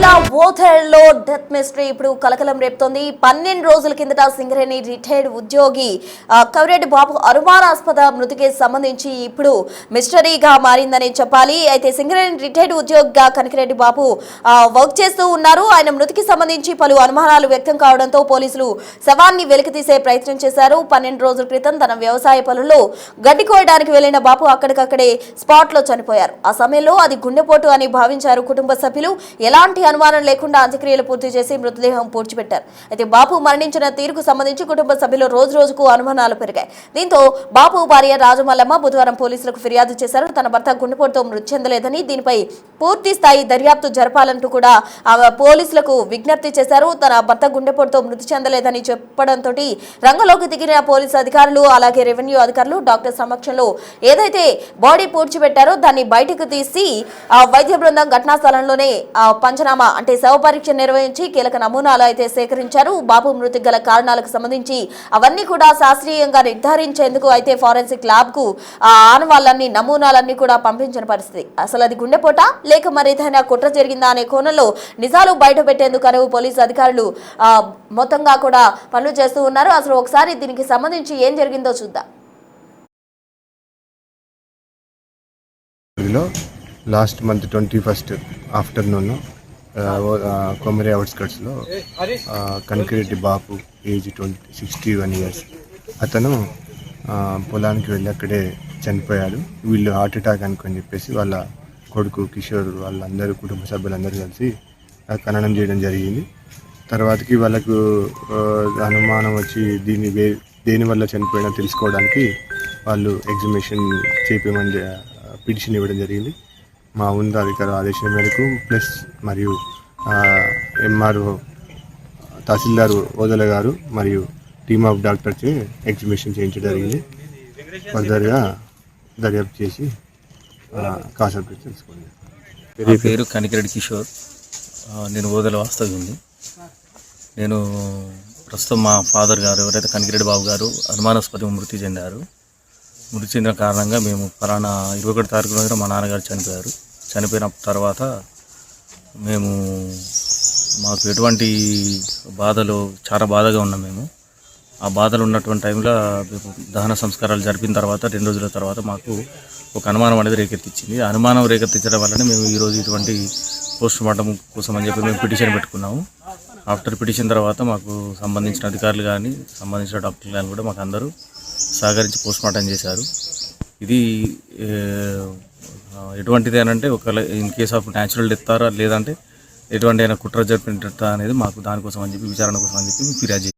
జిల్లా ఓథెర్లో death mystery ఇప్పుడు కలకలం రేపుతోంది. 12 రోజుల కిందట సింగరేణి రిటైర్డ్ ఉద్యోగి కవిరెడ్డి బాబు అనుమానాస్పద మృతికి సంబంధించి ఇప్పుడు మిస్టరీగా మారిందని చెప్పాలి. అయితే సింగరేణి రిటైర్డ్ ఉద్యోగిగా కనకరెడ్డి బాబు వర్క్ చేస్తూ ఉన్నారు. ఆయన మృతికి సంబంధించి పలు అనుమానాలు వ్యక్తం కావడంతో పోలీసులు శవాన్ని వెలికితీసే ప్రయత్నం చేశారు. 12 రోజుల క్రితం తన వ్యవసాయ పనుల్లో గడ్డి కోయడానికి వెళ్లిన బాబు అక్కడికక్కడే స్పాట్ లో చనిపోయారు. ఆ సమయంలో అది గుండెపోటు అని భావించారు కుటుంబ సభ్యులు. ఎలాంటి అనుమానం లేకుండా అంత్యక్రియలు పూర్తి చేసి మృతదేహం పూడ్చిపెట్టారు. అయితే బాబు మరణించిన తీరుకు సంబంధించి కుటుంబ సభ్యులు రోజు రోజుకు అనుమానాలు పెరిగాయి. దీంతో బాబు భార్య రాజమల్లమ్మ బుధవారం పోలీసులకు ఫిర్యాదు చేశారు. తన భర్త గుండెపోటుతో మృతి చెందలేదని, దీనిపై పూర్తి స్థాయి దర్యాప్తు జరపాలంటూ కూడా ఆమె పోలీసులకు విజ్ఞప్తి చేశారు. తన భర్త గుండెపోటుతో మృతి చెందలేదని చెప్పడంతో రంగంలోకి దిగిన పోలీసు అధికారులు అలాగే రెవెన్యూ అధికారులు డాక్టర్ సమక్షంలో ఏదైతే బాడీ పూడ్చిపెట్టారో దాన్ని బయటకు తీసి వైద్య బృందం ఘటనా స్థలంలోనే పంచనామా అంటే శవ పరీక్ష నిర్వహించి కీలక నమూనాలు అయితే సేకరించారు. బాబు మృతికి గల కారణాలకు సంబంధించి అవన్నీ కూడా శాస్త్రీయంగా నిర్ధారించేందుకు అయితే ఫారెన్సిక్ ల్యాబ్ కు ఆనవాళ్ళన్ని నమూనాలన్నీ కూడా పంపించిన పరిస్థితి. అసలు అది గుండెపోట లేక మరేదైనా కుట్ర జరిగిందా అనే కోణంలో నిజాలు బయట పెట్టేందుకు పోలీసు అధికారులు మొత్తంగా కూడా పనులు చేస్తూ ఉన్నారు. అసలు ఒకసారి దీనికి సంబంధించి ఏం జరిగిందో చూద్దాం. Last month 21st afternoon Komari అవుట్స్కట్స్లో కనకరెడ్డి బాపు ఏజ్ 61 years అతను పొలానికి వెళ్ళి అక్కడే చనిపోయాడు. వీళ్ళు హార్ట్ అటాక్ అనుకొని చెప్పేసి వాళ్ళ కొడుకు కిషోర్ వాళ్ళందరూ కుటుంబ సభ్యులందరూ కలిసి ఖననం చేయడం జరిగింది. తర్వాతకి వాళ్ళకు అనుమానం వచ్చి దేనివల్ల చనిపోయినా తెలుసుకోవడానికి వాళ్ళు ఎగ్జిబిషన్ చేపేమని పిటిషన్ ఇవ్వడం జరిగింది. మా ఉన్నతాధికారి ఆదేశం మేరకు ప్లస్ మరియు ఎంఆర్ఓ తహసీల్దార్ ఓదల గారు మరియు టీమ్ ఆఫ్ డాక్టర్స్ ఎగ్జిబిషన్ చేయించడం జరిగింది. ఫర్దర్గా దర్యాప్తు చేసి కాన్సెప్ట్ తెలుసుకోండి. నా పేరు కనకరెడ్డి కిషోర్. నేను ఓదల వాస్తవ్యుంది. నేను ప్రస్తుతం మా ఫాదర్ గారు ఎవరైతే కనకరెడ్డి బాబు గారు అనుమానాస్పద మృతి చెందారు. మృతి చెందిన కారణంగా మేము ఫలానా 21 తారీఖు రోజున మా నాన్నగారు చనిపోయారు. చనిపోయిన తర్వాత మాకు ఎటువంటి బాధలు చాలా బాధగా ఉన్నాం. మేము ఆ బాధలు ఉన్నటువంటి టైంలో మేము దహన సంస్కారాలు జరిపిన తర్వాత 2 రోజుల తర్వాత మాకు ఒక అనుమానం అనేది రేకెత్తించింది. అనుమానం రేకెత్తించడం వల్లనే మేము ఈరోజు ఇటువంటి పోస్ట్ మార్టం కోసం అని చెప్పి మేము పిటిషన్ పెట్టుకున్నాము. ఆఫ్టర్ పిటిషన్ తర్వాత మాకు సంబంధించిన అధికారులు కానీ సంబంధించిన డాక్టర్లు కానీ కూడా మాకు అందరూ సహకరించి పోస్ట్ మార్టం చేశారు. ఇది ఎటువంటిది అనంటే ఒకవేళ in case of natural death లేదంటే ఎటువంటి అయినా కుట్ర జరిపిన డెత్ అనేది మాకు దానికోసం అని చెప్పి విచారణ కోసం అని చెప్పి ఫిర్యాదు.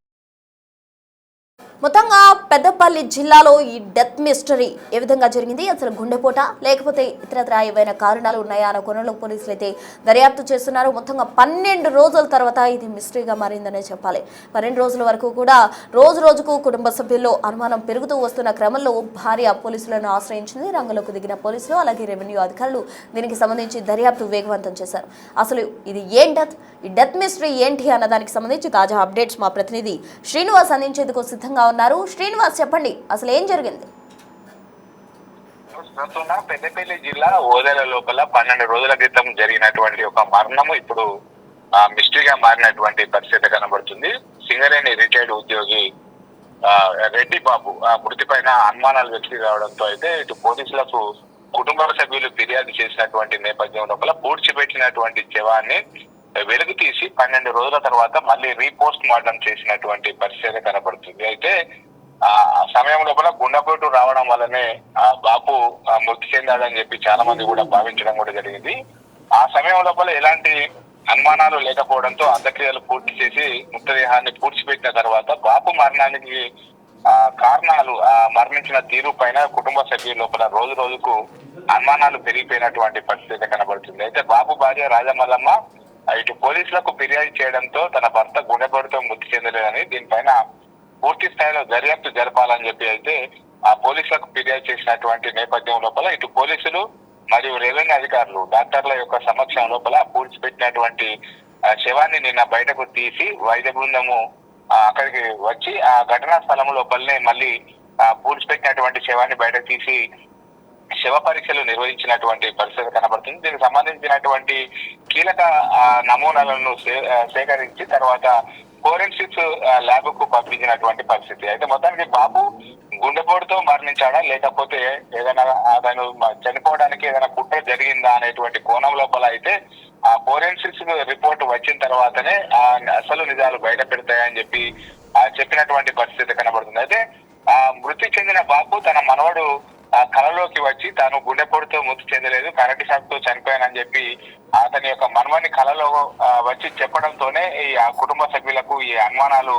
మొత్తంగా పెద్దపల్లి జిల్లాలో ఈ డెత్ మిస్టరీ ఏ విధంగా జరిగింది, అసలు గుండెపోట లేకపోతే ఇతరత్ర ఏవైనా కారణాలు ఉన్నాయా అన్న కోణంలో పోలీసులు అయితే దర్యాప్తు చేస్తున్నారు. మొత్తంగా 12 రోజుల తర్వాత ఇది మిస్టరీగా మారిందనే చెప్పాలి. 12 రోజుల వరకు కూడా రోజు రోజుకు కుటుంబ సభ్యుల్లో అనుమానం పెరుగుతూ వస్తున్న క్రమంలో భార్య పోలీసులను ఆశ్రయించింది. రంగంలోకి దిగిన పోలీసులు అలాగే రెవెన్యూ అధికారులు దీనికి సంబంధించి దర్యాప్తు వేగవంతం చేశారు. అసలు ఇది ఈ డెత్ మిస్టరీ ఏంటి అన్న దానికి సంబంధించి తాజా అప్డేట్స్ మా ప్రతినిధి శ్రీనివాస్ అందించేందుకు సిద్ధంగా ఉన్నారు. శ్రీనివాస్, చెప్పండి అసలు ఏం జరిగింది? పెద్దపల్లి జిల్లా ఓదెల లోపల 12 రోజుల క్రితం జరిగినటువంటి ఒక మరణము ఇప్పుడు మిస్టరీగా మారినటువంటి పరిస్థితి కనబడుతుంది. సింగరేణి రిటైర్డ్ ఉద్యోగి రెడ్డి బాబు మృతి పైన అనుమానాలు వ్యక్తి కావడంతో అయితే ఇటు పోలీసులకు కుటుంబ సభ్యులు ఫిర్యాదు చేసినటువంటి నేపథ్యం లోపల పూడ్చిపెట్టినటువంటి శవాన్ని వెలుగు తీసి 12 రోజుల తర్వాత మళ్ళీ రీపోస్ట్ మార్టం చేసినటువంటి పరిస్థితి కనబడుతుంది. అయితే ఆ సమయం లోపల గుండెపోటు రావడం వల్లనే బాబు మృతి చెందాడని చెప్పి చాలా మంది కూడా భావించడం కూడా జరిగింది. ఆ సమయం లోపల ఎలాంటి అనుమానాలు లేకపోవడంతో అంత్యక్రియలు పూర్తి చేసి మృతదేహాన్ని పూడ్చిపెట్టిన తర్వాత బాబు మరణానికి కారణాలు మరణించిన తీరు పైన కుటుంబ సభ్యుల లోపల రోజు రోజుకు అనుమానాలు పెరిగిపోయినటువంటి పరిస్థితి కనబడుతుంది. అయితే బాబు భార్య రాజమల్లమ్మ ఇటు పోలీసులకు ఫిర్యాదు చేయడంతో తన భర్త గుండెపోటుతో మృతి చెందలేదని, దీనిపైన పూర్తి స్థాయిలో దర్యాప్తు జరపాలని చెప్పి అయితే ఆ పోలీసులకు ఫిర్యాదు చేసినటువంటి నేపథ్యం లోపల ఇటు పోలీసులు మరియు రెవెన్యూ అధికారులు డాక్టర్ల యొక్క సమక్షం లోపల పూడ్చిపెట్టినటువంటి శవాన్ని నిన్న బయటకు తీసి వైద్య బృందము అక్కడికి వచ్చి ఆ ఘటనా స్థలం లోపలనే మళ్ళీ పూడ్చిపెట్టినటువంటి శవాన్ని బయటకు తీసి శవ పరీక్షలు నిర్వహించినటువంటి పరిస్థితి కనబడుతుంది. దీనికి సంబంధించినటువంటి కీలక నమూనాలను సేకరించి తర్వాత ఫోరెన్సిక్స్ ల్యాబ్ కు పంపించినటువంటి పరిస్థితి. అయితే మొత్తానికి బాబు గుండెపోటుతో మరణించాడా లేకపోతే ఏదైనా అతను చనిపోవడానికి ఏదైనా కుట్ర జరిగిందా అనేటువంటి కోణం లోపల అయితే ఆ ఫోరెన్సిక్స్ రిపోర్ట్ వచ్చిన తర్వాతనే అసలు నిజాలు బయట పెడతాయని చెప్పి చెప్పినటువంటి పరిస్థితి కనబడుతుంది. అయితే ఆ మృతి చెందిన బాబు తన మనవడు కలలోకి వచ్చి తాను గుండెపోటుతో మృతి చెందలేదు, కరెంటు షాక్ తో చనిపోయానని చెప్పి అతని యొక్క మనవని కలలో వచ్చి చెప్పడంతోనే ఆ కుటుంబ సభ్యులకు ఈ అనుమానాలు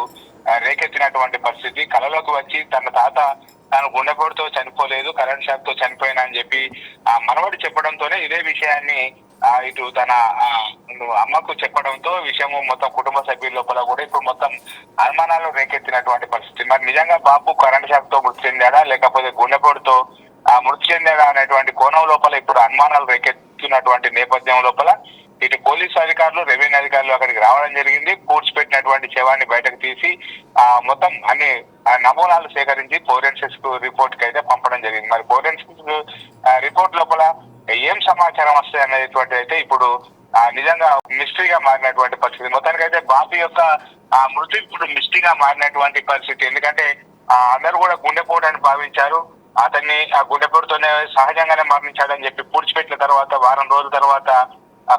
రేకెత్తినటువంటి పరిస్థితి. కలలోకి వచ్చి తన తాత తాను గుండెపోటుతో చనిపోలేదు, కరెంట్ షాక్ తో చనిపోయినా అని చెప్పి ఆ మనవడు చెప్పడంతోనే ఇదే విషయాన్ని ఇటు తన అమ్మకు చెప్పడంతో విషయము మొత్తం కుటుంబ సభ్యుల లోపల కూడా ఇప్పుడు మొత్తం అనుమానాలు రేకెత్తినటువంటి పరిస్థితి. మరి నిజంగా బాబు కరెంట్ షాక్ తో మృతి చెందాడా లేకపోతే గుండెపోటుతో మృతి చెందాడా అనేటువంటి కోణం లోపల ఇప్పుడు అనుమానాలు రేకెత్తినటువంటి నేపథ్యం లోపల ఇటు పోలీసు అధికారులు, రెవెన్యూ అధికారులు అక్కడికి రావడం జరిగింది. పూడ్చిపెట్టినటువంటి శవాన్ని బయటకు తీసి మొత్తం అన్ని నమూనాలు సేకరించి ఫోరెన్సిక్స్ రిపోర్ట్ కి అయితే పంపడం జరిగింది. మరి ఫోరెన్సిక్స్ రిపోర్ట్ లోపల ఏం సమాచారం వస్తాయి అనేటువంటి అయితే ఇప్పుడు నిజంగా మిస్టరీగా మారినటువంటి పరిస్థితి. మొత్తానికి అయితే బాబు యొక్క మృతి ఇప్పుడు మిస్టరీగా మారినటువంటి పరిస్థితి. ఎందుకంటే అందరూ కూడా గుండెపోటు అని భావించారు. అతన్ని ఆ గుండెపోటుతోనే సహజంగానే మరణించాడని చెప్పి పూడ్చిపెట్టిన తర్వాత వారం రోజుల తర్వాత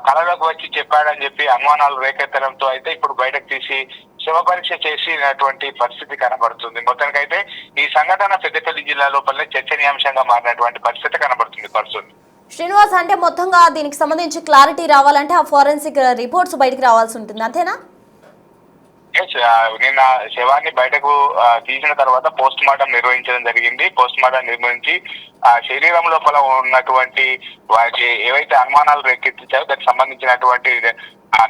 కళలోకి వచ్చి చెప్పాడని చెప్పి అనుమానాలు రేకెత్తడంతో అయితే ఇప్పుడు బయటకు తీసి శవ పరీక్ష చేసినటువంటి పరిస్థితి కనబడుతుంది. మొత్తానికైతే ఈ సంఘటన పెద్దపల్లి జిల్లా లోపలనే చర్చనీయాంశంగా మారినటువంటి పరిస్థితి కనబడుతుంది. శ్రీనివాస్, అంటే మొత్తంగా దీనికి సంబంధించి క్లారిటీ రావాలంటే ఆ ఫోరెన్సిక్ రిపోర్ట్స్ బయటకు రావాల్సి ఉంటుంది, అంతేనా? నిన్న శవాన్ని బయటకు తీసిన తర్వాత పోస్ట్ మార్టం నిర్వహించడం జరిగింది. పోస్ట్ మార్టం నిర్వహించి ఆ శరీరం లోపల ఉన్నటువంటి వారికి ఏవైతే అనుమానాలు రేకెత్తించారో దానికి సంబంధించినటువంటి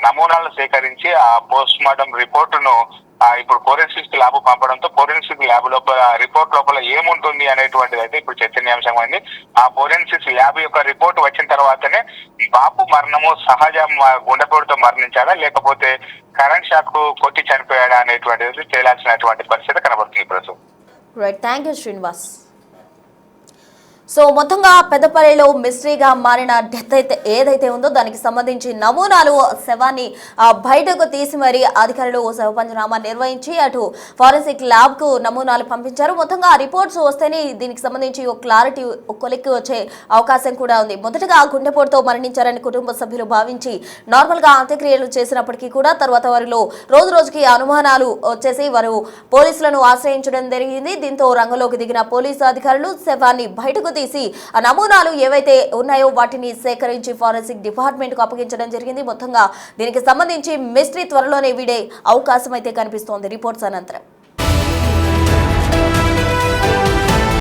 నమూనాలను సేకరించి ఆ పోస్ట్ మార్టం రిపోర్టును ఇప్పుడు ఫోరెన్సిక్ ల్యాబ్ పంపడంతో ఫోరెన్సిక్ ల్యాబ్ లోపల రిపోర్ట్ లోపల ఏముంటుంది అనేటువంటిది అయితే ఇప్పుడు చర్చనీయాంశమైంది. ఆ ఫోరెన్సిక్ ల్యాబ్ యొక్క రిపోర్ట్ వచ్చిన తర్వాతనే బాబు మరణము సహజ గుండెపోటుతో మరణించాడా లేకపోతే కరెంట్ షాక్ కొట్టి చనిపోయాడా అనేటువంటిది తేలాల్సినటువంటి పరిస్థితి కనబడుతుంది ప్రస్తుతం. Right, thank you Srinivas. So మొత్తంగా పెద్దపల్లిలో మిస్టరీగా మారిన డెత్ అయితే ఏదైతే ఉందో దానికి సంబంధించి నమూనాలు శవాన్ని బయటకు తీసి మరి అధికారులు శవ పంచనామా నిర్వహించి అటు ఫారెన్సిక్ ల్యాబ్ కు నమూనాలు పంపించారు. మొత్తంగా రిపోర్ట్స్ వస్తేనే దీనికి సంబంధించి ఒక క్లారిటీ కొలిక్కి వచ్చే అవకాశం కూడా ఉంది. మొదటగా గుండెపోటుతో మరణించారని కుటుంబ సభ్యులు భావించి నార్మల్ గా అంత్యక్రియలు చేసినప్పటికీ కూడా తర్వాత వారిలో రోజు రోజుకి అనుమానాలు వచ్చేసి వారు పోలీసులను ఆశ్రయించడం జరిగింది. దీంతో రంగంలోకి దిగిన పోలీసు అధికారులు శవాన్ని బయటకు తీసి ఆ నమూనాలు ఏవైతే ఉన్నాయో వాటిని సేకరించి ఫారెన్సిక్ డిపార్ట్మెంట్ కు అప్పగించడం జరిగింది. మొత్తంగా దీనికి సంబంధించి మిస్టరీ త్వరలోనే వీడే అవకాశం అయితే కనిపిస్తోంది రిపోర్ట్స్ అనంతరం.